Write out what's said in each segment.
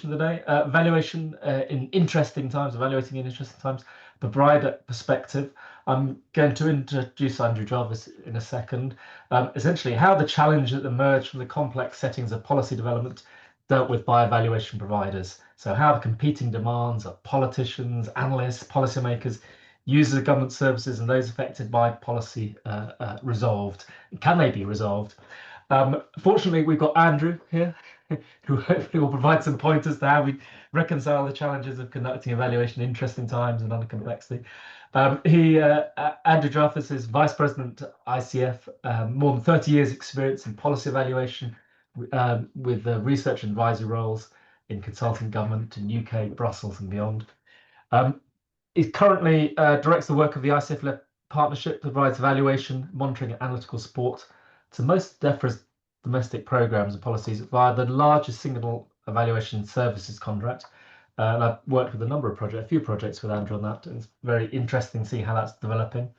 today. Valuation in interesting times, evaluating in interesting times, the brighter perspective. I'm going to introduce Andrew Jarvis in a second. Essentially, how the challenge that emerged from the complex settings of policy development dealt with by evaluation providers. So how the competing demands of politicians, analysts, policymakers, users of government services, and those affected by policy resolved. Can they be resolved? Fortunately, we've got Andrew here, who hopefully will provide some pointers to how we reconcile the challenges of conducting evaluation in interesting times and under complexity. Andrew Jarvis is Vice President at ICF, more than 30 years experience in policy evaluation with research and advisory roles in consulting government in UK, Brussels and beyond. He currently directs the work of the ICF-led partnership, provides evaluation, monitoring and analytical support to most DEFRA's domestic programs and policies via the largest single evaluation services contract. And I've worked with a few projects with Andrew on that. And it's very interesting to see how that's developing.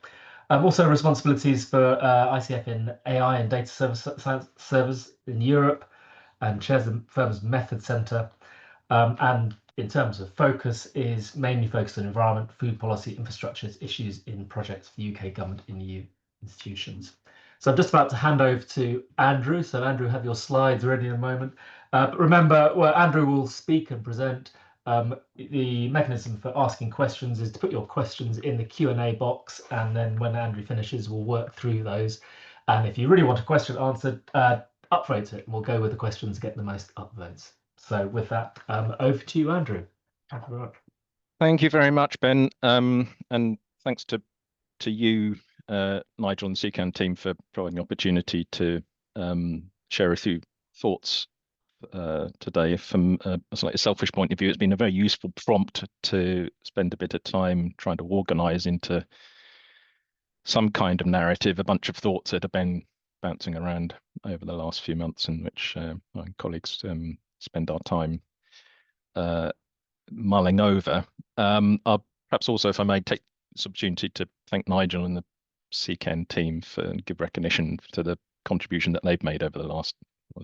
Also responsibilities for ICF in AI and data science servers in Europe, and chairs the firm's Method Centre. And in terms of focus, is mainly focused on environment, food policy, infrastructures, issues in projects for the UK government in EU institutions. So I'm just about to hand over to Andrew. So Andrew, have your slides ready in a moment. But remember, well, Andrew will speak and present. The mechanism for asking questions is to put your questions in the Q&A box, and then when Andrew finishes, we'll work through those. And if you really want a question answered, upvote it, and we'll go with the questions that get the most upvotes. So with that, over to you, Andrew. Thank you very much. Thank you very much, Ben. And thanks to you, Nigel and the CECAN team, for providing the opportunity to share a few thoughts today. From a slightly selfish point of view, it's been a very useful prompt to spend a bit of time trying to organise into some kind of narrative, a bunch of thoughts that have been bouncing around over the last few months, in which my colleagues spend our time mulling over. I'll perhaps also, if I may, take this opportunity to thank Nigel and the CECAN team and give recognition to the contribution that they've made over the last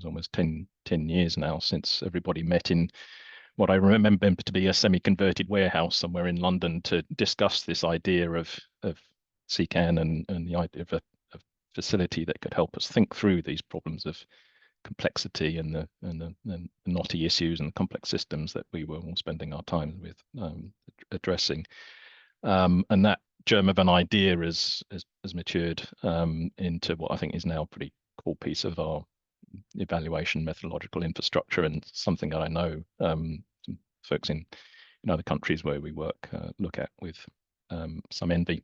almost 10 years now, since everybody met in what I remember to be a semi-converted warehouse somewhere in London to discuss this idea of CECAN and the idea of a facility that could help us think through these problems of complexity and the knotty issues and the complex systems that we were all spending our time with addressing. And that germ of an idea has matured into what I think is now a pretty core piece of our evaluation methodological infrastructure, and something that I know some folks in other countries where we work look at with some envy.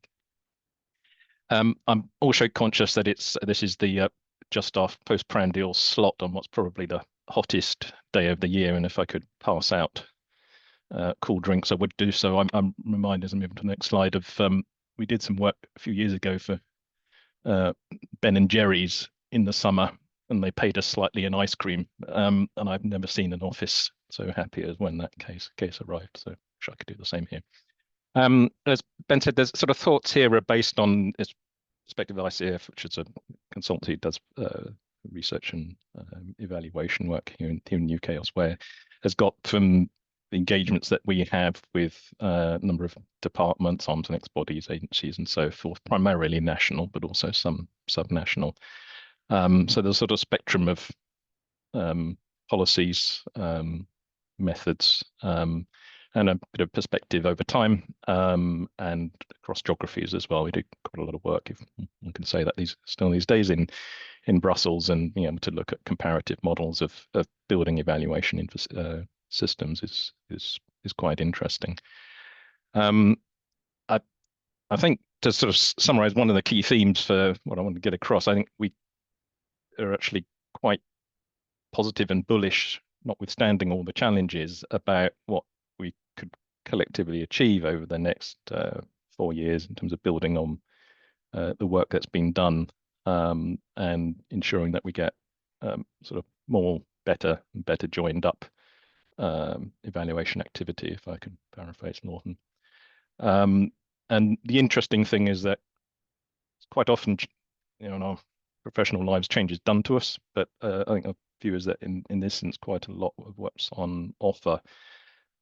I'm also conscious that this is the just off post-prandial slot on what's probably the hottest day of the year, and if I could pass out cool drinks, I would do so. I'm reminded, as I move to the next slide, of we did some work a few years ago for Ben and Jerry's in the summer, and they paid us slightly in ice cream, and I've never seen an office so happy as when that case arrived. So I wish I could do the same here. As Ben said, there's sort of thoughts here are based on this perspective of ICF, which is a consultancy that does research and evaluation work here in the UK, elsewhere, has got from the engagements that we have with a number of departments, arms and bodies, agencies, and so forth, primarily national, but also some subnational. So there's a sort of spectrum of policies, methods, and a bit of perspective over time, and across geographies as well. We do quite a lot of work, if one can say that, these days in Brussels, and being able to look at comparative models of building evaluation systems is quite interesting. I think, to sort of summarize one of the key themes for what I want to get across, I think we are actually quite positive and bullish, notwithstanding all the challenges, about what we could collectively achieve over the next 4 years in terms of building on the work that's been done, and ensuring that we get sort of more better joined up evaluation activity, if I can paraphrase Norton. And the interesting thing is that quite often, in our professional lives, change is done to us, but I think view is that in this sense, quite a lot of what's on offer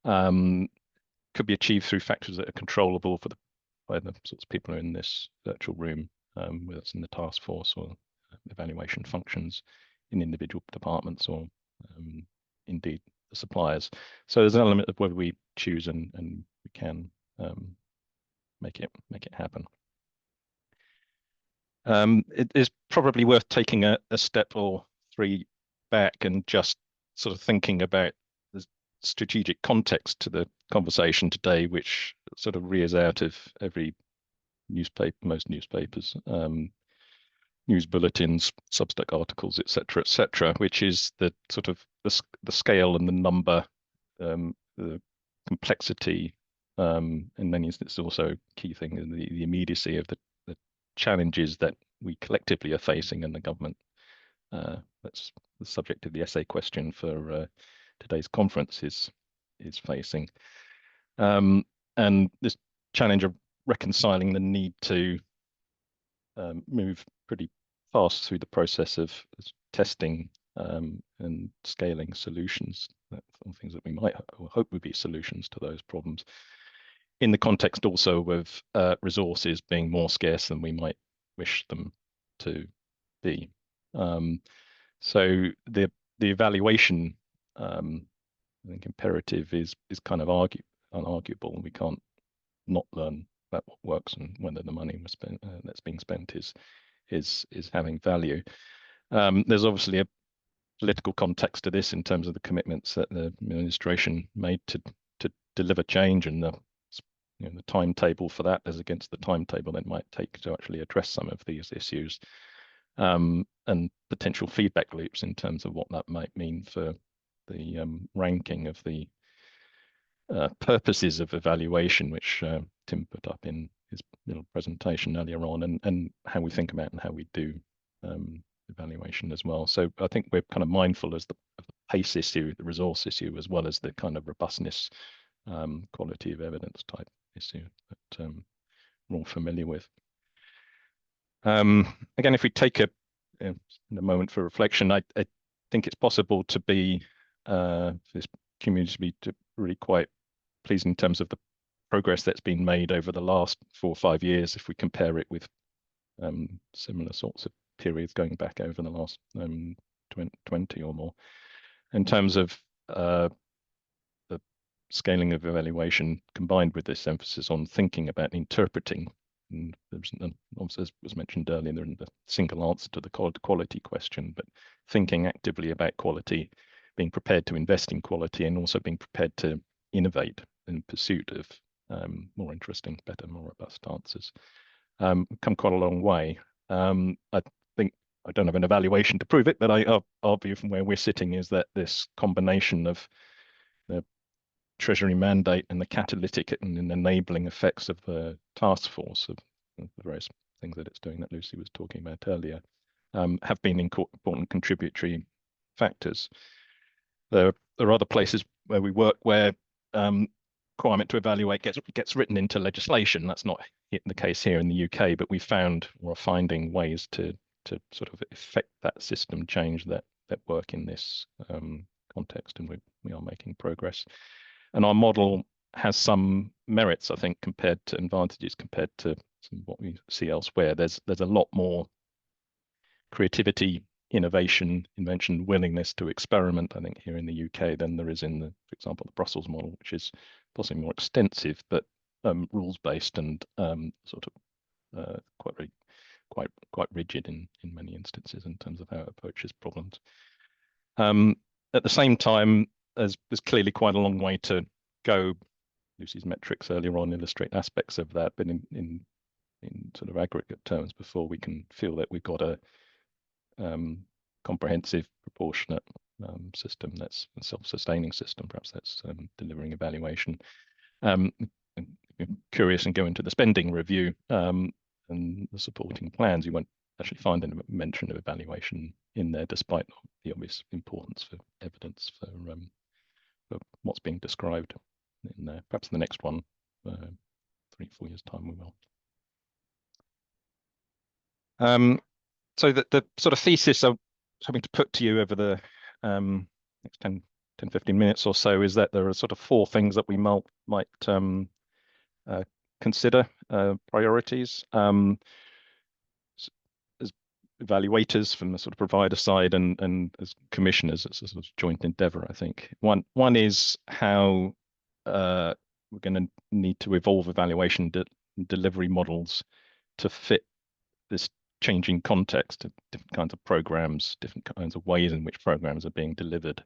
could be achieved through factors that are controllable by the sorts of people who are in this virtual room, whether it's in the task force or evaluation functions in individual departments or indeed the suppliers. So there's an element of whether we choose and we can make it happen. It is probably worth taking a step or three back and just sort of thinking about the strategic context to the conversation today, which sort of rears out of every newspaper, most newspapers, news bulletins, Substack articles, etc., which is the sort of the scale and the number, the complexity, and then it's also a key thing, the immediacy of the challenges that we collectively are facing, and the government. That's the subject of the essay question for today's conference is facing, and this challenge of reconciling the need to move pretty fast through the process of testing and scaling solutions, things that we might hope would be solutions to those problems, in the context also of resources being more scarce than we might wish them to be. So the evaluation, I think, imperative is kind of unarguable. We can't not learn about what works and whether the money that's being spent is having value. There's obviously a political context to this in terms of the commitments that the administration made to deliver change, and the timetable for that as against the timetable it might take to actually address some of these issues, and potential feedback loops in terms of what that might mean for the ranking of the purposes of evaluation, which Tim put up in his little presentation earlier on, and how we think about and how we do evaluation as well. So I think we're kind of mindful of the pace issue, the resource issue, as well as the kind of robustness, quality of evidence type issue that we're all familiar with. Again, if we take a moment for reflection, I think it's possible to be for this community to be really quite pleased in terms of the progress that's been made over the last 4 or 5 years, if we compare it with similar sorts of periods going back over the last 20 or more, in terms of the scaling of evaluation combined with this emphasis on thinking about interpreting. And obviously, as was mentioned earlier, there isn't a single answer to the quality question, but thinking actively about quality, being prepared to invest in quality, and also being prepared to innovate in pursuit of more interesting, better, more robust answers. Come quite a long way. I think I don't have an evaluation to prove it, but our view from where we're sitting is that this combination of the Treasury mandate and the catalytic and enabling effects of the task force, of the various things that it's doing that Lucy was talking about earlier, have been important contributory factors. There are other places where we work where requirement to evaluate gets written into legislation. That's not the case here in the UK, but we found or are finding ways to sort of effect that system change that work in this context, and we are making progress. And our model has some merits, I think, compared to advantages compared to what we see elsewhere. There's a lot more creativity, innovation, invention, willingness to experiment, I think, here in the UK than there is in for example, the Brussels model, which is possibly more extensive, but rules-based and sort of quite rigid in many instances in terms of how it approaches problems. At the same time, there's clearly quite a long way to go. Lucy's metrics earlier on illustrate aspects of that, but in sort of aggregate terms, before we can feel that we've got a comprehensive, proportionate system that's a self-sustaining system, perhaps that's delivering evaluation. Curious and go into the spending review and the supporting plans, you won't actually find any mention of evaluation in there, despite the obvious importance for evidence for what's being described in there. Perhaps in the next one, 3-4 years' time, we will. So the sort of thesis I'm hoping to put to you over the next 10, 15 minutes or so, is that there are sort of four things that we might consider priorities. As evaluators from the sort of provider side and as commissioners, it's a sort of joint endeavor, I think. One is how we're going to need to evolve evaluation delivery models to fit this changing context of different kinds of programs, different kinds of ways in which programs are being delivered.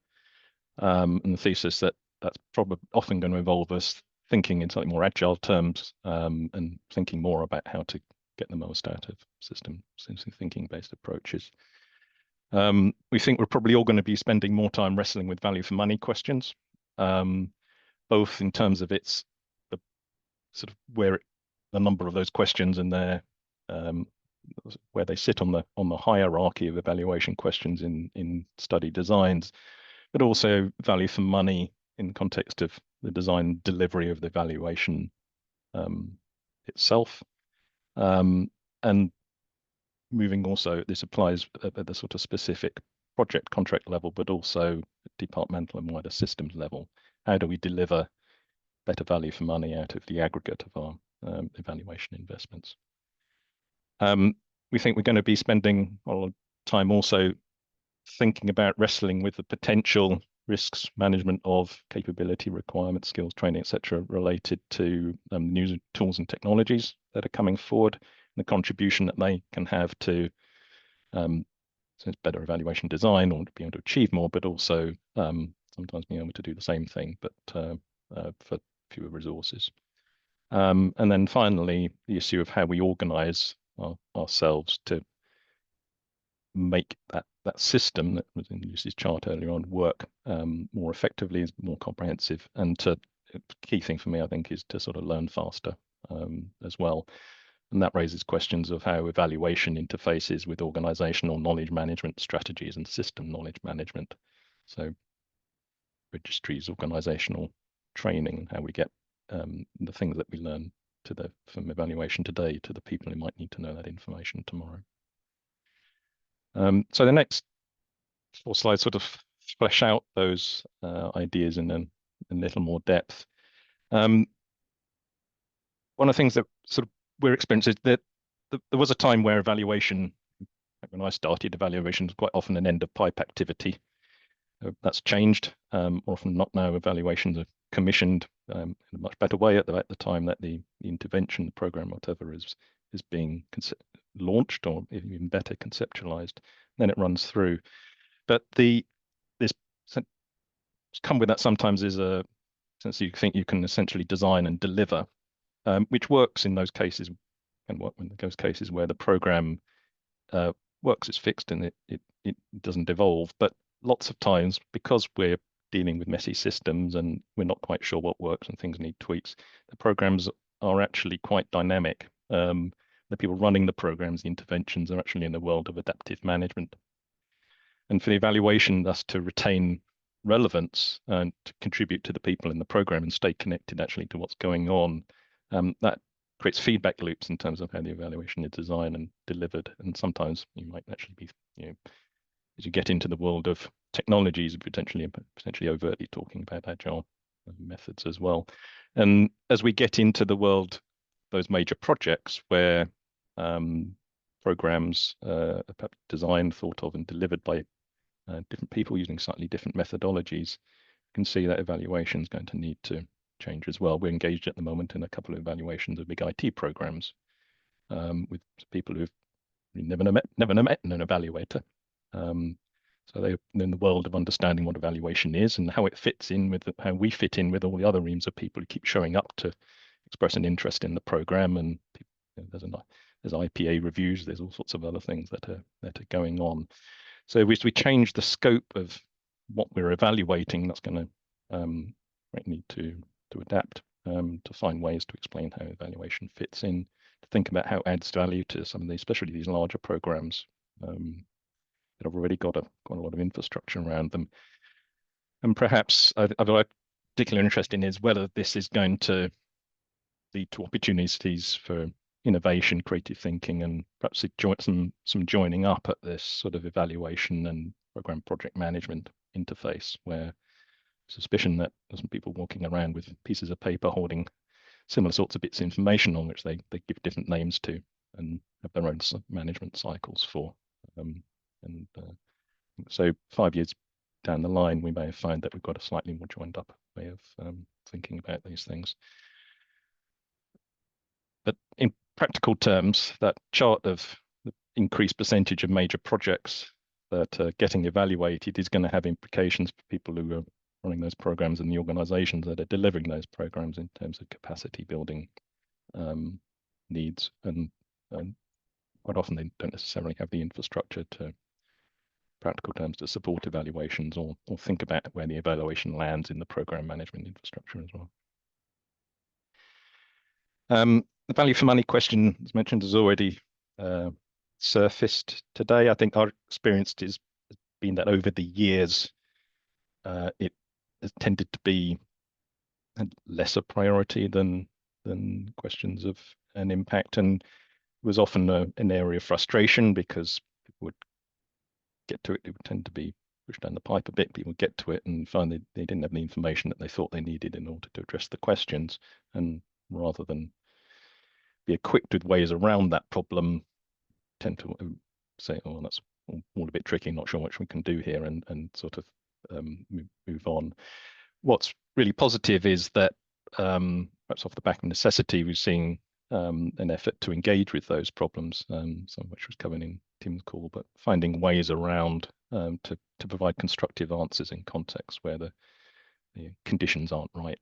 And the thesis that's probably often going to involve us thinking in slightly more agile terms and thinking more about how to get the most out of system thinking-based approaches. We think we're probably all going to be spending more time wrestling with value for money questions, both in terms of its the sort of the number of those questions and where they sit on the hierarchy of evaluation questions in study designs, but also value for money in the context of the design delivery of the evaluation itself. And moving also, this applies at the sort of specific project contract level, but also departmental and wider systems level. How do we deliver better value for money out of the aggregate of our evaluation investments? We think we're going to be spending a lot of time also thinking about wrestling with the potential risks management of capability requirements, skills training, etc., related to new tools and technologies that are coming forward, and the contribution that they can have to better evaluation design or to be able to achieve more, but also sometimes being able to do the same thing, but for fewer resources. And then finally, the issue of how we organize ourselves to make that system that was in Lucy's chart earlier on work more effectively, more comprehensive. And the key thing for me, I think, is to sort of learn faster as well. And that raises questions of how evaluation interfaces with organizational knowledge management strategies and system knowledge management. So registries, organizational training, and how we get the things that we learn from evaluation today to the people who might need to know that information tomorrow. So the next 4 slides sort of flesh out those ideas in a little more depth. One of the things that sort of we're experiencing is that there was a time where evaluation, when I started, evaluation was quite often an end of pipe activity. That's changed. More often not now, evaluations are commissioned in a much better way at the time that the intervention, the program, whatever is being launched, or even better, conceptualized. Then it runs through. But this come with that sometimes is since you think you can essentially design and deliver, which works in those cases, and in those cases where the program works, is fixed and it doesn't evolve. But lots of times, because we're dealing with messy systems and we're not quite sure what works and things need tweaks, the programs are actually quite dynamic. The people running the programs, the interventions, are actually in the world of adaptive management. And for the evaluation, thus to retain relevance and to contribute to the people in the program and stay connected actually to what's going on, that creates feedback loops in terms of how the evaluation is designed and delivered. And sometimes you might actually be, as you get into the world of technologies, potentially overtly talking about agile methods as well. And as we get into the world, those major projects where programs are perhaps designed, thought of, and delivered by different people using slightly different methodologies, you can see that evaluation is going to need to change as well. We're engaged at the moment in a couple of evaluations of big IT programs with people who've never met an evaluator. So they're in the world of understanding what evaluation is and how it fits in with how we fit in with all the other reams of people who keep showing up to express an interest in the program. And there's IPA reviews, there's all sorts of other things that are going on. So if we change the scope of what we're evaluating, that's going to need to adapt to find ways to explain how evaluation fits in, to think about how it adds value to some of these, especially these larger programs that have already got quite a lot of infrastructure around them. And perhaps I'm particularly interested in is whether this is going to lead to opportunities for innovation, creative thinking, and perhaps some joining up at this sort of evaluation and program project management interface, where suspicion that there's some people walking around with pieces of paper holding similar sorts of bits of information on which they give different names to and have their own management cycles for. So 5 years down the line, we may have found that we've got a slightly more joined up way of thinking about these things. But in practical terms, that chart of the increased percentage of major projects that are getting evaluated is going to have implications for people who are running those programs and the organizations that are delivering those programs in terms of capacity building needs. And quite often they don't necessarily have the infrastructure to practical terms to support evaluations or think about where the evaluation lands in the program management infrastructure as well. The value for money question, as mentioned, has already surfaced today. I think our experience has been that over the years, it has tended to be a lesser priority than questions of an impact, and was often an area of frustration because people would get to it. It would tend to be pushed down the pipe a bit. People would get to it and find they didn't have the information that they thought they needed in order to address the questions. And rather than be equipped with ways around that problem, tend to say, oh, that's all a bit tricky, not sure what we can do here, and sort of move on. What's really positive is that perhaps off the back of necessity, we're seeing an effort to engage with those problems, some of which was covered in Tim's call, but finding ways around to provide constructive answers in contexts where the conditions aren't right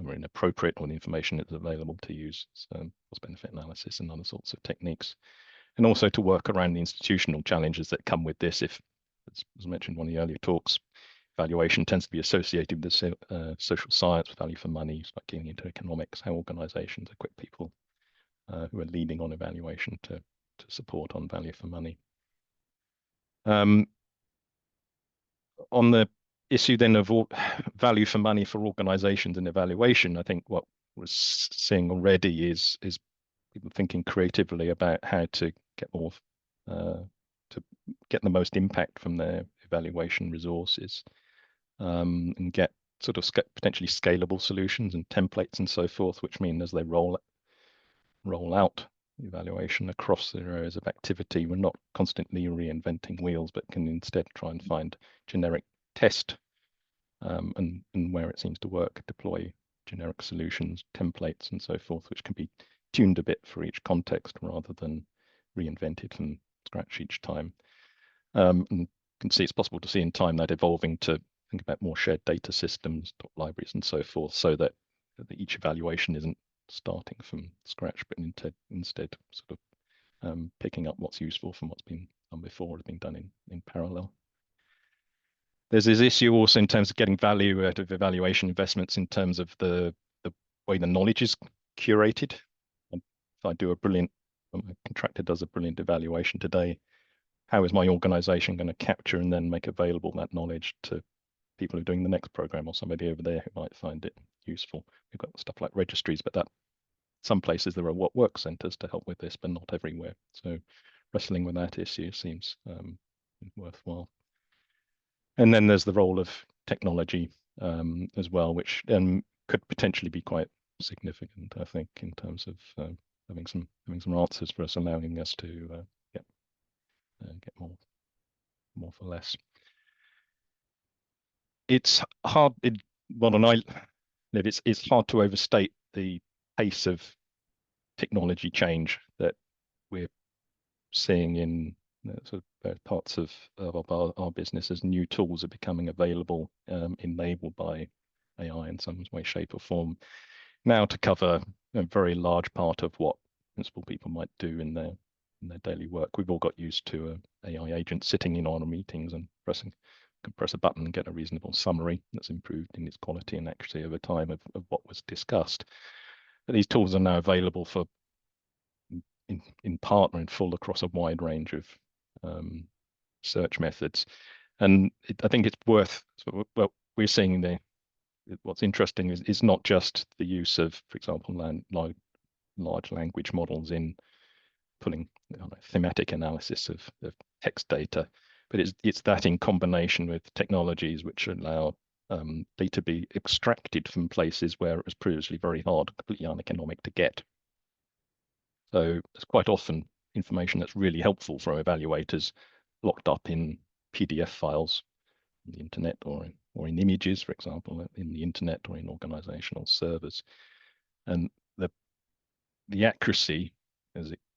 or inappropriate, or the information is available to use, so cost-benefit analysis and other sorts of techniques. And also to work around the institutional challenges that come with this. If, as mentioned in one of the earlier talks, valuation tends to be associated with social science, value for money, it's like getting into economics, how organizations equip people who are leading on evaluation to support on value for money. On the issue then of value for money for organizations and evaluation, I think what we're seeing already is people thinking creatively about how to get more to get the most impact from their evaluation resources, and get sort of potentially scalable solutions and templates and so forth, which mean as they roll out evaluation across their areas of activity, we're not constantly reinventing wheels, but can instead try and find generic test and where it seems to work, deploy generic solutions, templates and so forth, which can be tuned a bit for each context rather than reinvented from scratch each time. And you can see it's possible to see in time that evolving to think about more shared data systems, libraries and so forth, so that each evaluation isn't starting from scratch, but instead sort of picking up what's useful from what's been done before, or been done in parallel. There's this issue also in terms of getting value out of evaluation investments in terms of the way the knowledge is curated. And if I do a contractor does a brilliant evaluation today, how is my organization going to capture and then make available that knowledge to people who are doing the next program, or somebody over there who might find it useful? We've got stuff like registries, but some places there are work centers to help with this, but not everywhere. So wrestling with that issue seems worthwhile. And then there's the role of technology as well, which could potentially be quite significant, I think, in terms of having some answers for us, allowing us to get more for less. It's hard. It's hard to overstate the pace of technology change that we're seeing in sort of parts of our business as new tools are becoming available, enabled by AI in some way, shape, or form, now to cover a very large part of what principal people might do in their daily work. We've all got used to an AI agent sitting in on our meetings and can press a button and get a reasonable summary that's improved in its quality and accuracy over time of what was discussed. But these tools are now available for in part or in full across a wide range of search methods. And I think it's worth, well, we're seeing what's interesting is not just the use of, for example, large language models in pulling thematic analysis of text data, but it's that in combination with technologies which allow data be extracted from places where it was previously very hard, completely uneconomic to get. So it's quite often information that's really helpful for evaluators locked up in PDF files on the internet or in images, for example, in the internet or in organizational servers. And the accuracy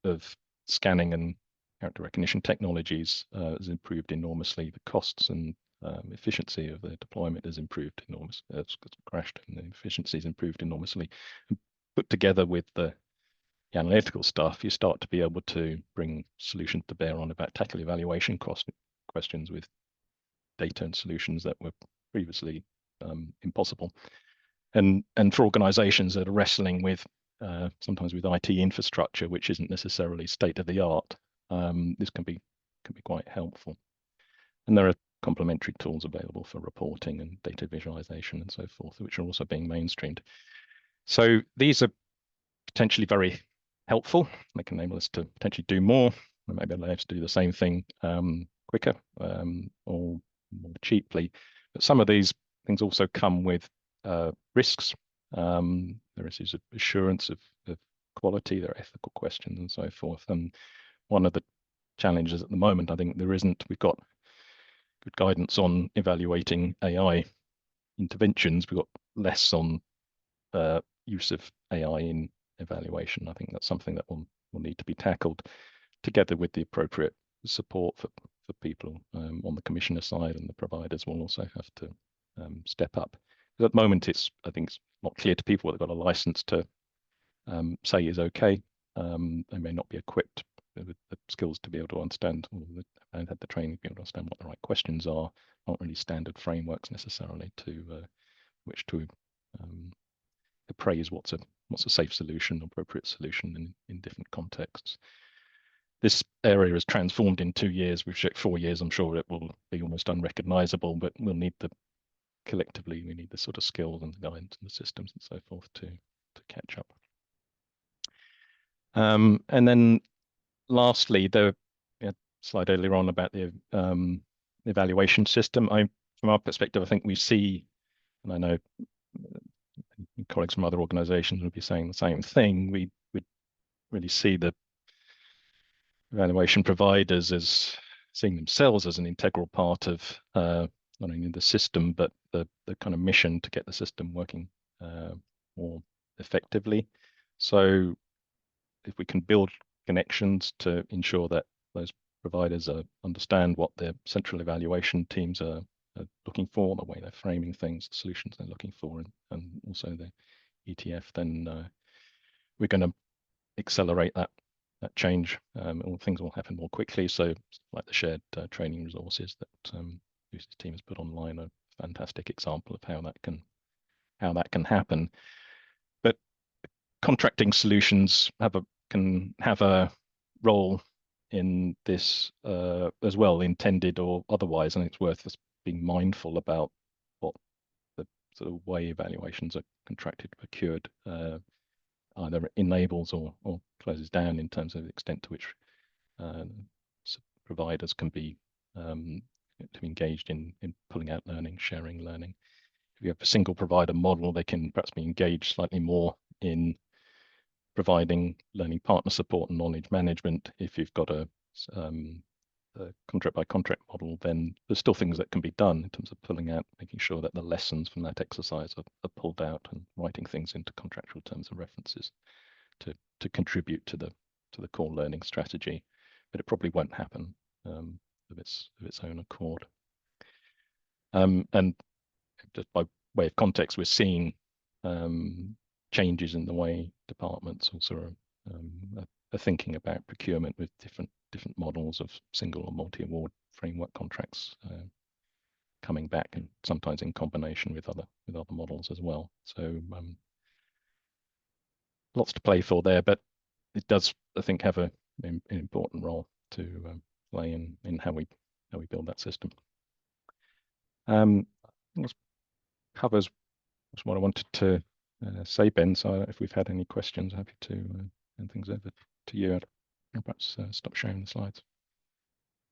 of scanning and character recognition technologies has improved enormously. The costs and efficiency of the deployment has improved enormously. It's crashed, and the efficiency has improved enormously. And put together with the analytical stuff, you start to be able to bring solutions to bear on about tackle evaluation questions with data and solutions that were previously impossible. And for organizations that are wrestling with sometimes with IT infrastructure, which isn't necessarily state of the art, this can be quite helpful. And there are complementary tools available for reporting and data visualization and so forth, which are also being mainstreamed. So these are potentially very helpful. They can enable us to potentially do more, and maybe allow us to do the same thing quicker or more cheaply. But some of these things also come with risks. There is assurance of quality, there are ethical questions and so forth. And one of the challenges at the moment, I think we've got good guidance on evaluating AI interventions. We've got less on use of AI in evaluation. I think that's something that will need to be tackled together with the appropriate support for people on the commissioner side, and the providers will also have to step up. But at the moment, I think it's not clear to people what they've got a license to say is okay. They may not be equipped with the skills to be able to understand, or and had the training to be able to understand what the right questions are. Not really standard frameworks necessarily to which to appraise what's a safe solution, appropriate solution in different contexts. This area has transformed in 2 years. We've checked 4 years. I'm sure it will be almost unrecognizable, but we'll need collectively, we need the sort of skills and the guidance and the systems and so forth to catch up. And then lastly, the slide earlier on about the evaluation system. From our perspective, I think we see, and I know colleagues from other organizations would be saying the same thing, we would really see the evaluation providers as seeing themselves as an integral part of not only the system, but the kind of mission to get the system working more effectively. So if we can build connections to ensure that those providers understand what their central evaluation teams are looking for, the way they're framing things, the solutions they're looking for, and also the ETF, then we're going to accelerate that change. All things will happen more quickly. So like the shared training resources that Lucy's team has put online, a fantastic example of how that can happen. But contracting solutions can have a role in this as well, intended or otherwise, and it's worth us being mindful about what the sort of way evaluations are contracted, procured, either enables or closes down in terms of the extent to which providers can be engaged in pulling out learning, sharing learning. If you have a single provider model, they can perhaps be engaged slightly more in providing learning partner support and knowledge management. If you've got a contract by contract model, then there's still things that can be done in terms of pulling out, making sure that the lessons from that exercise are pulled out and writing things into contractual terms and references to contribute to the core learning strategy. But it probably won't happen of its own accord. And just by way of context, we're seeing changes in the way departments also are thinking about procurement with different models of single or multi-award framework contracts coming back, and sometimes in combination with other models as well. So lots to play for there, but it does, I think, have an important role to play in how we build that system. This covers what I wanted to say, Ben. So if we've had any questions, happy to hand things over to you. I'll perhaps stop sharing the slides.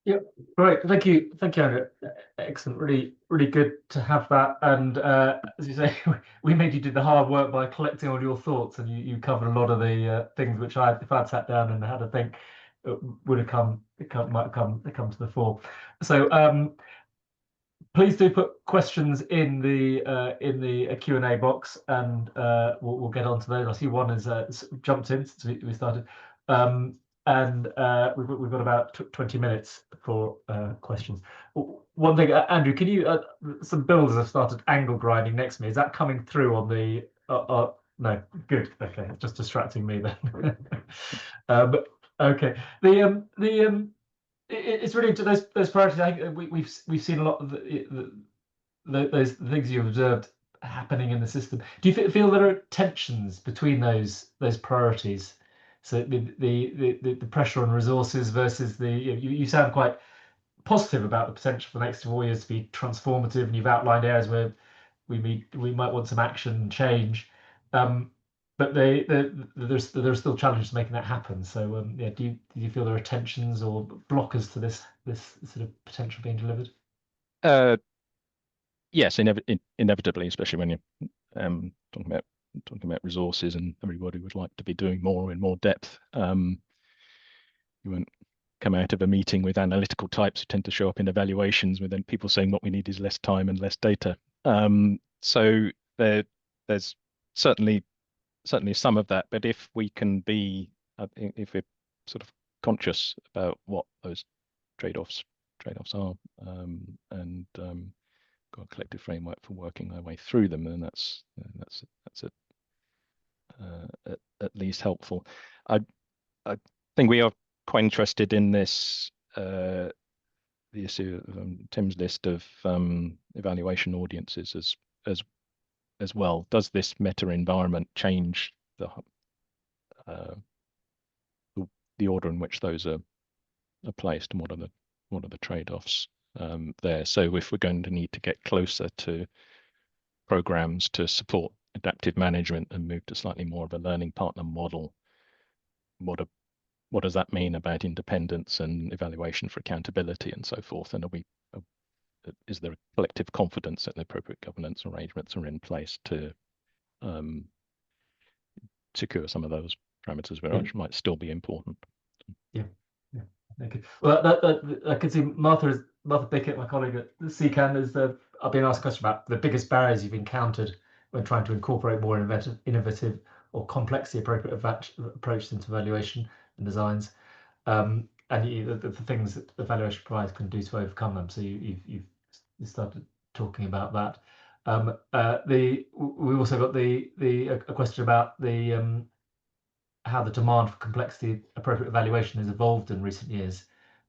Yeah, great. Thank you, Andrew. Excellent. Really good to have that. And as you say, we made you do the hard work by collecting all your thoughts, and you covered a lot of the things which if I'd sat down and had a think, it would have might come to the fore. So please do put questions in the Q&A box, and we'll get on to those. I see one has jumped in since we started, and we've got about 20 minutes for questions. One thing, Andrew, can you? Some builders have started angle grinding next to me. Is that coming through on the? No, good. Okay, it's just distracting me then. um, okay, it's really into those priorities. I think we've seen a lot of those things you've observed happening in the system. Do you feel there are tensions between those priorities? So the pressure on resources versus you sound quite positive about the potential for the next 4 years to be transformative, and you've outlined areas where we might want some action and change. Um, but there's still challenges making that happen. So yeah, do you feel there are tensions or blockers to this sort of potential being delivered? Uh, yes, inevitably, especially when you're talking about resources, and everybody would like to be doing more in more depth. You won't come out of a meeting with analytical types who tend to show up in evaluations with then people saying what we need is less time and less data. So there's certainly some of that, but if we can be, if we're sort of conscious about what those trade-offs are, and got a collective framework for working our way through them, then that's at least helpful. I think we are quite interested in this the issue of Tim's list of evaluation audiences as well. Does this meta environment change uh, the order in which those are placed, and what are the trade-offs there? So if we're going to need to get closer to programs to support adaptive management and move to slightly more of a learning partner model, what does that mean about independence and evaluation for accountability and so forth? And is there a collective confidence that the appropriate governance arrangements are in place to secure some of those parameters, which might still be important? Yeah, yeah. Okay. Well, I can see Martha Bickett, my colleague at the CECAN, I've been asked a question about the biggest barriers you've encountered when trying to incorporate more innovative or complexly appropriate approach into evaluation and designs, and the things that evaluation providers can do to overcome them. So you've started talking about that. We also got a question about how the demand for complexity appropriate evaluation has evolved in recent years.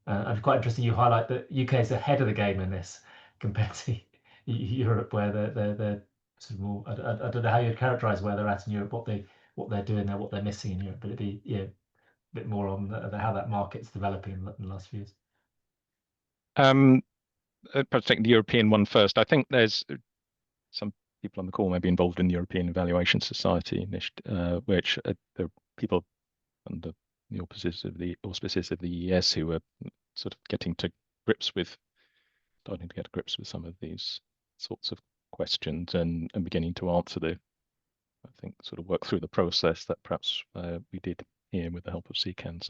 And quite interesting, you highlight that UK is ahead of the game in this compared to Europe, where they're sort of more. I don't know how you'd characterize where they're at in Europe, what they're doing there, what they're missing in Europe, but it'd be a bit more on how that market's developing in the last few years. Perhaps take the European one first. I think there's some people on the call may be involved in the European Evaluation Society, which there are people under the auspices of the EES who are sort of starting to get to grips with some of these sorts of questions and beginning to answer I think, sort of work through the process that perhaps we did here with the help of CECAN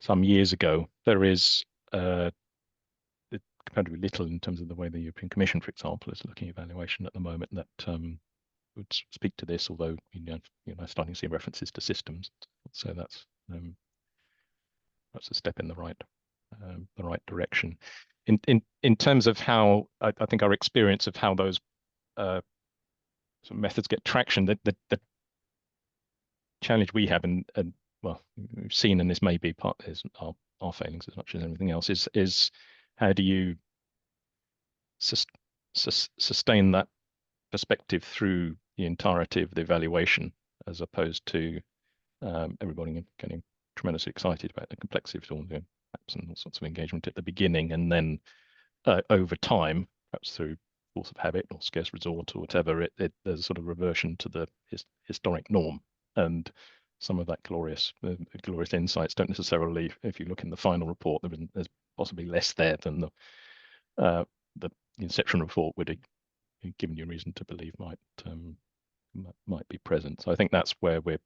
some years ago. There is comparatively little in terms of the way the European Commission, for example, is looking at evaluation at the moment that would speak to this, although starting to see references to systems. So that's a step in the right direction. In terms of how I think our experience of how those sort of methods get traction, the challenge we have, and well, we've seen, and this may be part is our failings as much as anything else, is how do you sustain that perspective through the entirety of the evaluation, as opposed to everybody getting tremendously excited about the complexity of all the apps and all sorts of engagement at the beginning, and then over time, perhaps through force of habit or scarce resort or whatever, there's a sort of reversion to the historic norm. And some of that glorious insights don't necessarily, if you look in the final report, there's possibly less there than the inception report would have given you reason to believe might be present. So I think that's where the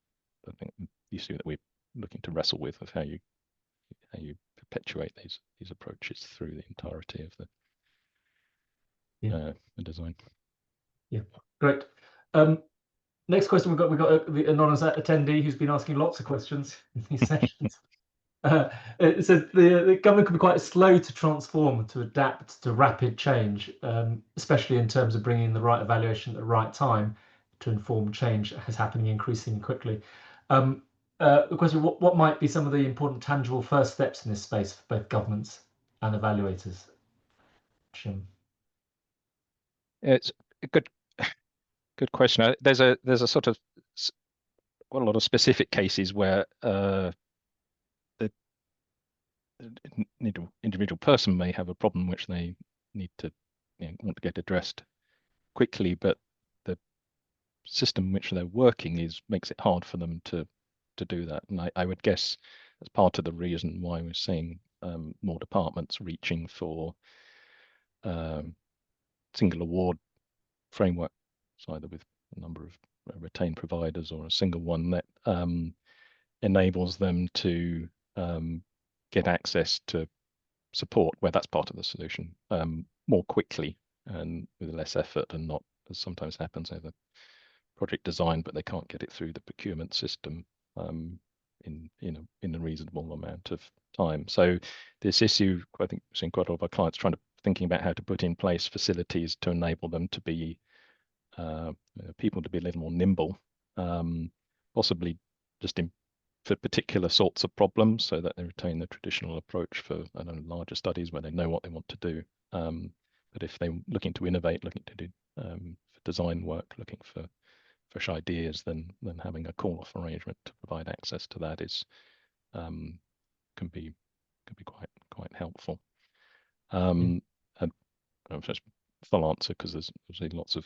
issue that we're looking to wrestle with, of how you perpetuate these approaches through the entirety of the design. Yeah, great. Next question, we've got the anonymous attendee who's been asking lots of questions in these sessions. It says the government can be quite slow to transform, to adapt to rapid change, especially in terms of bringing the right evaluation at the right time to inform change is happening increasingly quickly. The question, what might be some of the important tangible first steps in this space for both governments and evaluators? Jim. It's a good question. There's a sort of quite a lot of specific cases where the individual person may have a problem which they need to want to get addressed quickly, but the system which they're working makes it hard for them to do that. And I would guess that's part of the reason why we're seeing more departments reaching for single award framework, either with a number of retained providers or a single one that enables them to get access to support where that's part of the solution more quickly and with less effort, and not, as sometimes happens, they have a project design but they can't get it through the procurement system in a reasonable amount of time. So this issue, I think we've seen quite a lot of our clients thinking about how to put in place facilities to enable them to be people to be a little more nimble, possibly just for particular sorts of problems, so that they retain the traditional approach for larger studies where they know what they want to do. But if they're looking to innovate, looking to do for design work, looking for fresh ideas, then having a call-off arrangement to provide access to that can be quite helpful. And just full answer, because there's lots of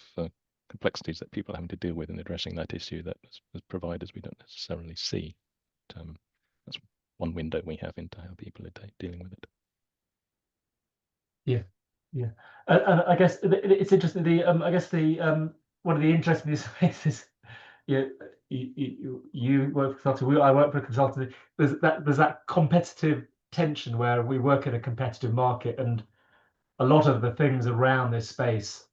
complexities that people are having to deal with in addressing that issue that as providers we don't necessarily see. That's one window we have into how people are dealing with it. Yeah. And I guess it's interesting. I guess one of the interesting spaces, you work for consultancy, I work for a consultancy. There's that competitive tension where we work in a competitive market, and a lot of the things around this space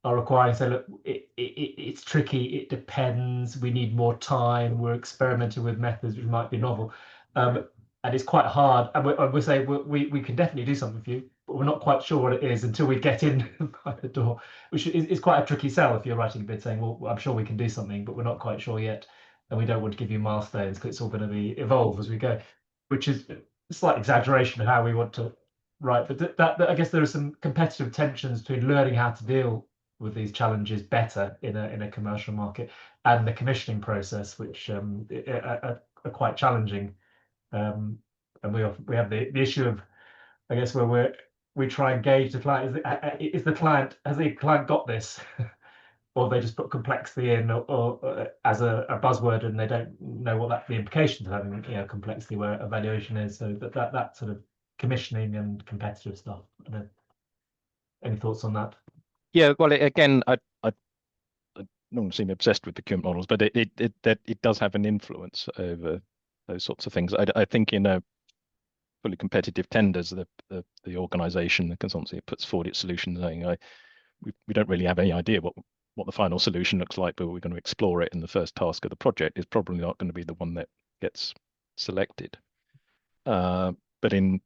are requiring, say, look, it's tricky, it depends, we need more time, we're experimenting with methods which might be novel, and it's quite hard, and we say we can definitely do something for you, but we're not quite sure what it is until we get in by the door, which is quite a tricky sell if you're writing a bid saying, well, I'm sure we can do something, but we're not quite sure yet, and we don't want to give you milestones because it's all going to evolve as we go, which is a slight exaggeration of how we want to write. But that I guess there are some competitive tensions between learning how to deal with these challenges better in a commercial market and the commissioning process, which are quite challenging. And we have the issue of, I guess, where we try and gauge the client. Has the client got this? Or they just put complexity in, or as a buzzword, and they don't know what the implications of having complexity where evaluation is. So that sort of commissioning and competitive stuff. Any thoughts on that? Yeah, well, again, I don't seem obsessed with procurement models, but it does have an influence over those sorts of things. I think in a fully competitive tenders, the organisation, the consultancy, puts forward its solution, saying, we don't really have any idea what the final solution looks like, but we're going to explore it, and the first task of the project is probably not going to be the one that gets selected. But in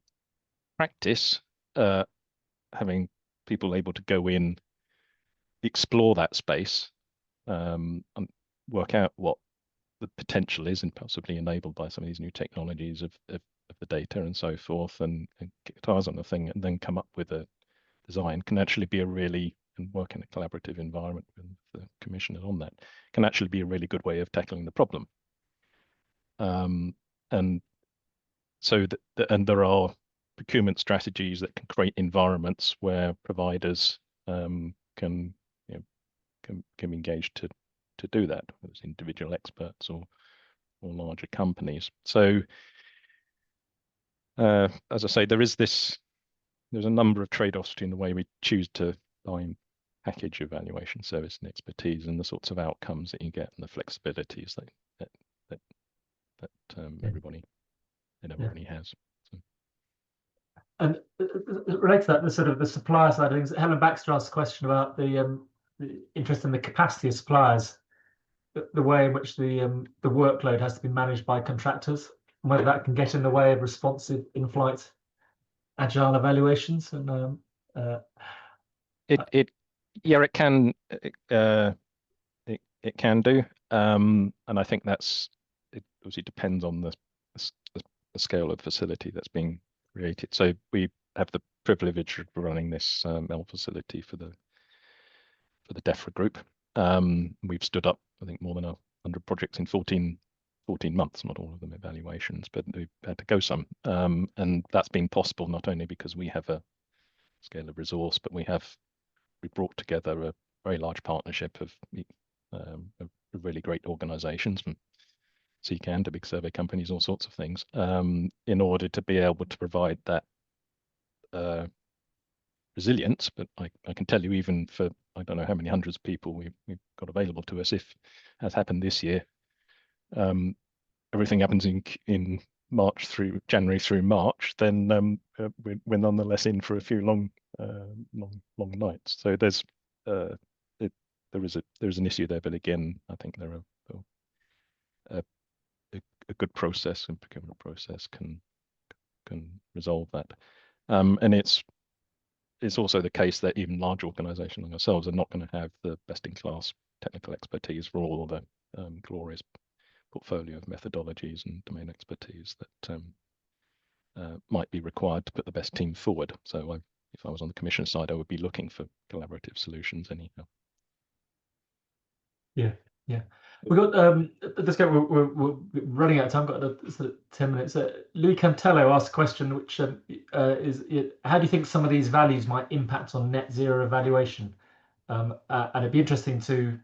practice, having people able to go in, explore that space, and work out what the potential is, and possibly enabled by some of these new technologies of the data and so forth, and kick tires on the thing, and then come up with a design, can actually be and work in a collaborative environment with the commissioner on that, can actually be a really good way of tackling the problem. And so and there are procurement strategies that can create environments where providers can be engaged to do that, whether it's individual experts or larger companies. So as I say, there's a number of trade-offs between the way we choose to buy and package evaluation service and expertise and the sorts of outcomes that you get and the flexibilities that everybody has. So. And related to that, the sort of the supplier side of things, Helen Baxter asked a question about the interest in the capacity of suppliers, the way in which the workload has to be managed by contractors, and whether that can get in the way of responsive in-flight agile evaluations. And it can it can do, and I think it obviously depends on the scale of facility that's being created. So we have the privilege of running this MEL facility for the DEFRA group. We've stood up, I think, more than 100 projects in 14 months, not all of them evaluations, but we've had to go some. And that's been possible not only because we have a scale of resource, but we brought together a very large partnership of really great organizations from CECAN to big survey companies, all sorts of things, in order to be able to provide that resilience. But I can tell you, even for I don't know how many hundreds of people we've got available to us, if as happened this year, everything happens in March through January through March, then we're nonetheless in for a few long nights. So there's an issue there, but again, I think there are a good process and procurement process can resolve that. And it's also the case that even large organizations like ourselves are not going to have the best-in-class technical expertise for all the glorious portfolio of methodologies and domain expertise that might be required to put the best team forward. So if I was on the commission side, I would be looking for collaborative solutions anyhow. Yeah. We've got let's go. We're running out of time. Got sort of 10 minutes. Louis Cantello asked a question, which is: how do you think some of these values might impact on net zero evaluation? And it'd be interesting to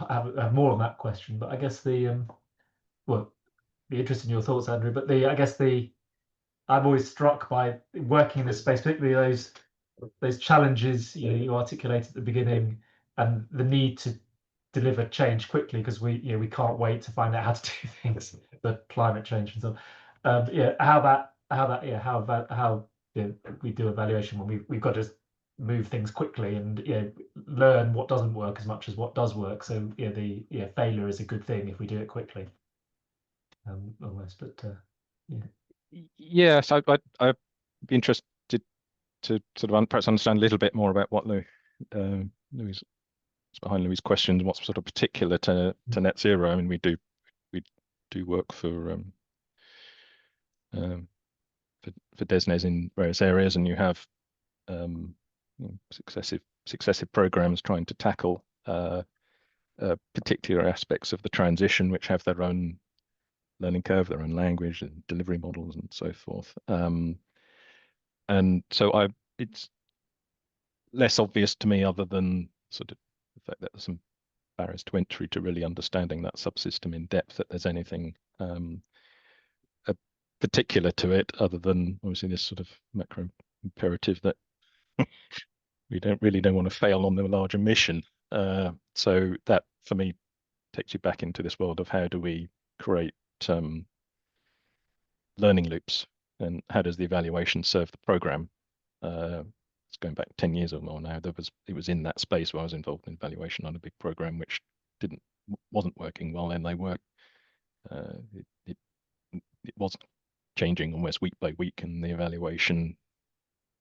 have more on that question. But I guess well, be interested in your thoughts, Andrew. But I'm always struck by working in this space, particularly those challenges you articulated at the beginning, and the need to deliver change quickly because we can't wait to find out how to do things, the climate change and so on. How we do evaluation when we've got to move things quickly and learn what doesn't work as much as what does work. So failure is a good thing if we do it quickly. Almost, but Yes, I'd be interested to sort of perhaps understand a little bit more about what Louis behind Louis' questions, what's sort of particular to net zero. I mean, we do work for DESNES in various areas, and you have successive programs trying to tackle particular aspects of the transition, which have their own learning curve, their own language and delivery models and so forth. And so it's less obvious to me, other than sort of the fact that there's some barriers to entry to really understanding that subsystem in depth, that there's anything particular to it, other than obviously this sort of macro imperative that we don't want to fail on the larger mission. So that for me takes you back into this world of how do we create learning loops, and how does the evaluation serve the program? It's going back 10 years or more now. It was in that space where I was involved in evaluation on a big program which wasn't working well, and they worked. It wasn't changing almost week by week, and the evaluation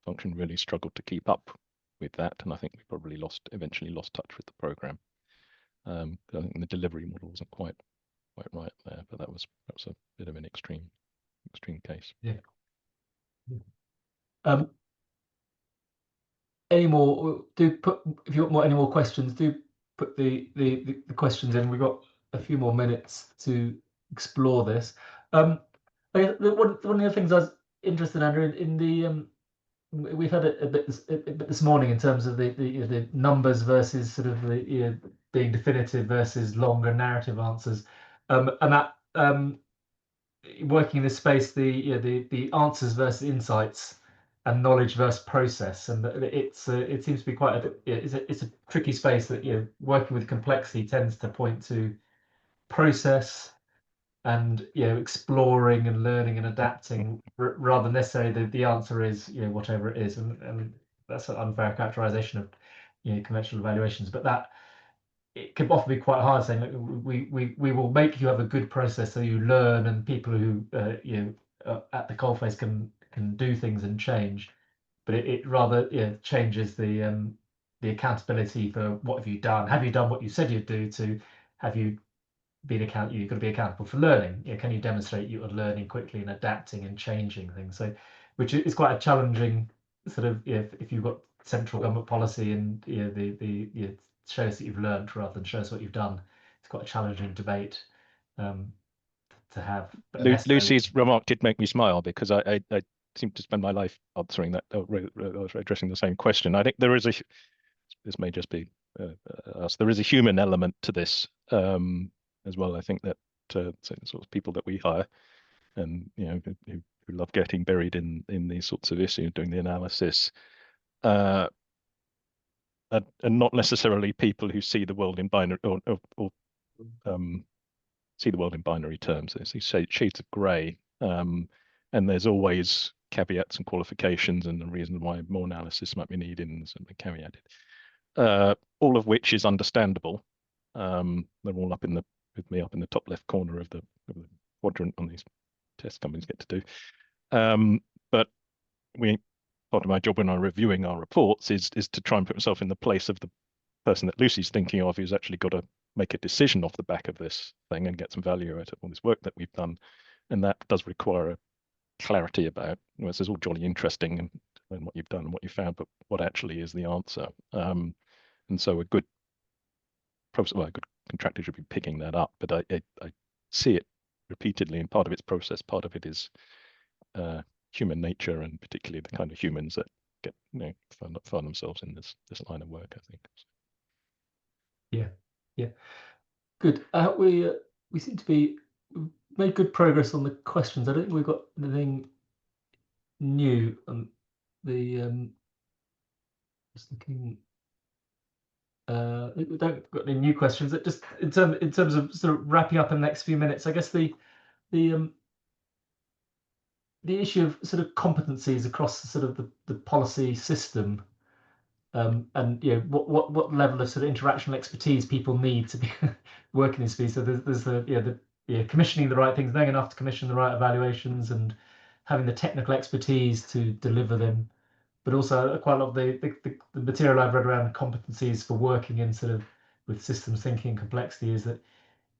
function really struggled to keep up with that. And I think we probably eventually lost touch with the program. I think the delivery model wasn't quite right there, but that was perhaps a bit of an extreme case. Yeah. Any more? If you want any more questions, do put the questions in. We've got a few more minutes to explore this. One of the things I was interested in, Andrew, in the we've had a bit this morning in terms of the numbers versus sort of the being definitive versus longer narrative answers, and that working in this space, the answers versus insights and knowledge versus process, and it seems to be quite it's a tricky space that working with complexity tends to point to process and exploring and learning and adapting rather than necessarily the answer is whatever it is, and that's an unfair characterization of conventional evaluations, but that it can often be quite hard saying, look, we will make you have a good process so you learn, and people who at the coalface can do things and change, but it rather changes the accountability for what have you done what you said you'd do, to have you you've got to be accountable for learning. Can you demonstrate you are learning quickly and adapting and changing things? So, which is quite a challenging sort of if you've got central government policy and show us that you've learned rather than show us what you've done. It's quite a challenging debate um, to have. But Lucy's remark did make me smile, because I seem to spend my life answering that, addressing the same question. I think this may just be us. There is a human element to this as well. I think that so the sort of people that we hire, and who love getting buried in these sorts of issues, doing the analysis, and not necessarily people who see the world in binary or see the world in binary terms. There's these shades of grey, and there's always caveats and qualifications, and the reason why more analysis might be needed, and something caveated. All of which is understandable. They're all with me up in the top left corner of the quadrant on these test companies get to do. But part of my job when I'm reviewing our reports is to try and put myself in the place of the person that Lucy's thinking of, who's actually got to make a decision off the back of this thing and get some value out of all this work that we've done. And that does require a clarity about, this is all jolly interesting and what you've done and what you found, but what actually is the answer? And so a good contractor should be picking that up, but I see it repeatedly, and part of it's process, part of it is human nature, and particularly the kind of humans that get find themselves in this line of work, I think. Yeah, good. We seem to be made good progress on the questions. I don't think we've got anything new on the just looking. We don't got any new questions. It just in terms of sort of wrapping up in the next few minutes, I guess the issue of sort of competencies across the sort of the policy system, and what level of sort of interactional expertise people need to be working in space. So there's the commissioning the right things, knowing enough to commission the right evaluations, and having the technical expertise to deliver them, but also quite a lot of the material I've read around competencies for working in sort of with systems thinking and complexity is that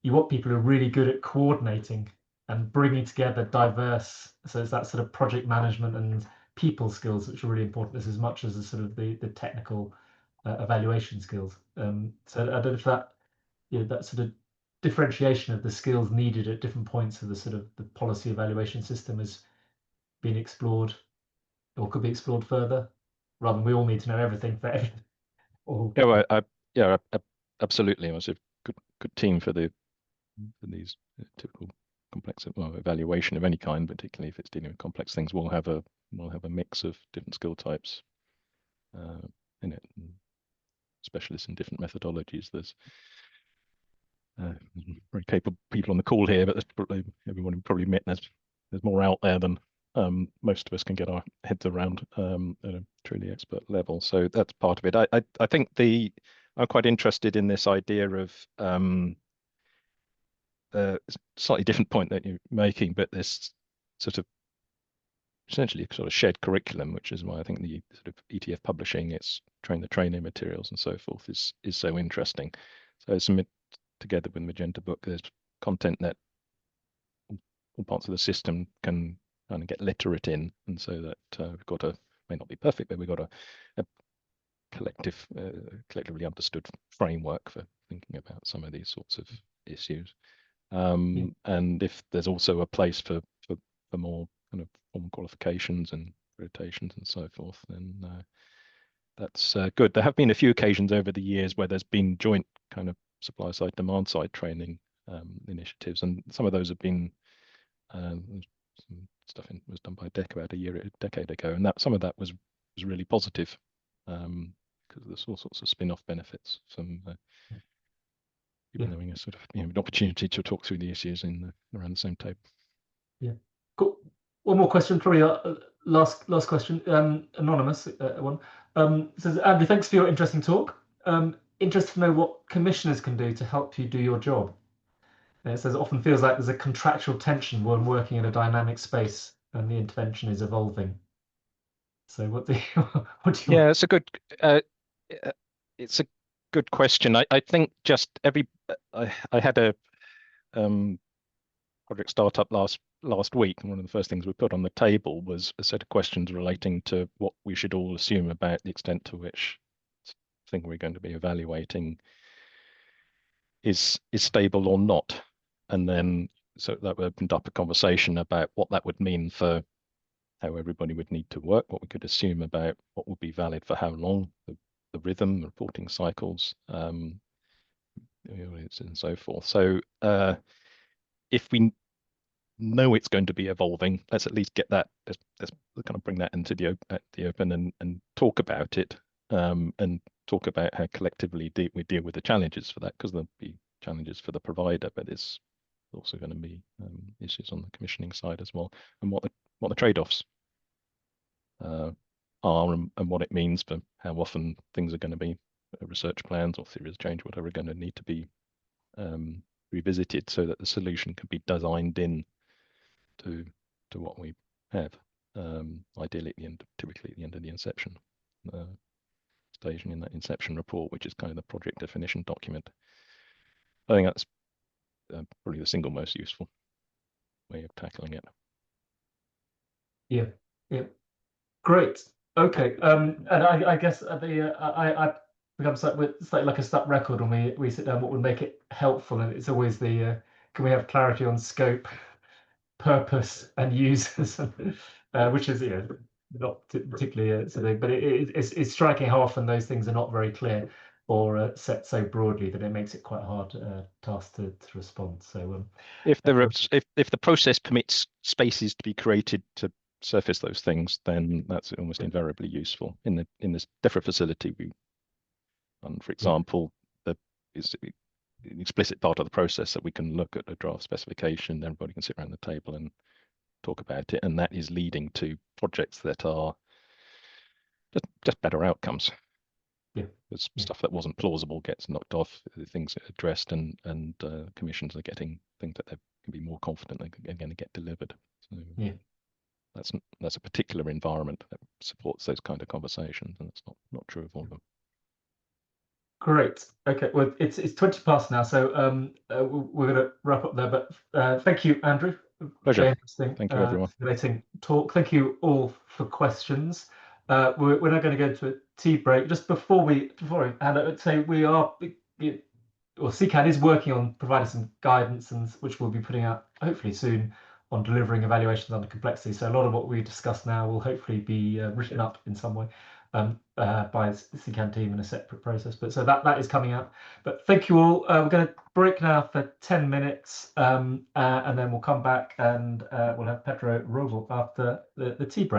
you want people who are really good at coordinating and bringing together diverse. So it's that sort of project management and people skills which are really important. This as much as the sort of the technical evaluation skills. So I don't know if that that sort of differentiation of the skills needed at different points of the sort of the policy evaluation system has been explored or could be explored further, rather than we all need to know everything for everything. Absolutely. It was a good team for these typical complex evaluation of any kind, particularly if it's dealing with complex things. We'll have a mix of different skill types in it, and specialists in different methodologies. There's very capable people on the call here, but there's probably everyone would probably admit there's more out there than most of us can get our heads around at a truly expert level. So that's part of it. I think I'm quite interested in this idea of slightly different point that you're making, but this sort of essentially sort of shared curriculum, which is why I think the sort of ETF publishing, its train the trainer materials and so forth is so interesting. So submit together with Magenta Book, there's content that all parts of the system can kind of get literate in, and so that we've got may not be perfect, but we've got a collectively understood framework for thinking about some of these sorts of issues. And if there's also a place for more kind of formal qualifications and rotations and so forth, then that's good. There have been a few occasions over the years where there's been joint kind of supply side, demand side training initiatives, and some of those have been some stuff was done by DECO about a decade ago, and that some of that was really positive because there's all sorts of spin-off benefits from people having a sort of an opportunity to talk through the issues around the same table. Yeah. Cool. One more question, probably last question. Anonymous one says, Andy, thanks for your interesting talk. Interested to know what commissioners can do to help you do your job. And it says it often feels like there's a contractual tension when working in a dynamic space and the intervention is evolving. So what do you Yeah, it's a good question. I think just I had a project startup last week, and one of the first things we put on the table was a set of questions relating to what we should all assume about the extent to which thing we're going to be evaluating is stable or not. And then so that opened up a conversation about what that would mean for how everybody would need to work, what we could assume about what would be valid for how long, the rhythm, the reporting cycles, and so forth. So if we know it's going to be evolving, let's at least get that, let's kind of bring that into the open and talk about it, and talk about how collectively we deal with the challenges for that, because there'll be challenges for the provider, but it's also going to be issues on the commissioning side as well, and what the trade-offs are, and what it means for how often things are going to be research plans or theories of change, whatever, are going to need to be revisited so that the solution can be designed in to what we have, ideally typically at the end of the inception stage, and in that inception report, which is kind of the project definition document. I think that's probably the single most useful way of tackling it. Yeah. Great. Okay. And I guess I become slightly like a stuck record when we sit down. What would make it helpful? And it's always the can we have clarity on scope, purpose, and users, which is not particularly something, but it's striking how often those things are not very clear or set so broadly that it makes it quite a hard task to respond. So if the process permits spaces to be created to surface those things, then that's almost invariably useful. In this DEFRA facility, for example, is an explicit part of the process that we can look at a draft specification, everybody can sit around the table and talk about it, and that is leading to projects that are just better outcomes. There's stuff that wasn't plausible gets knocked off, things are addressed, and commissions are getting things that they can be more confident they're going to get delivered. So that's a particular environment that supports those kind of conversations, and it's not true of all of them. Great. Okay. Well, it's 20 past now, so we're going to wrap up there. But thank you, Andrew. Pleasure. Very interesting. Thank you, everyone. Fascinating talk. Thank you all for questions. We're now going to go into a tea break. Just before and I would say CECAN is working on providing some guidance, and which we'll be putting out hopefully soon on delivering evaluations under complexity. So a lot of what we discuss now will hopefully be written up in some way by the CECAN team in a separate process. But so that is coming out. But thank you all. We're going to break now for 10 minutes, and then we'll come back and we'll have Pedro Roval after the tea break.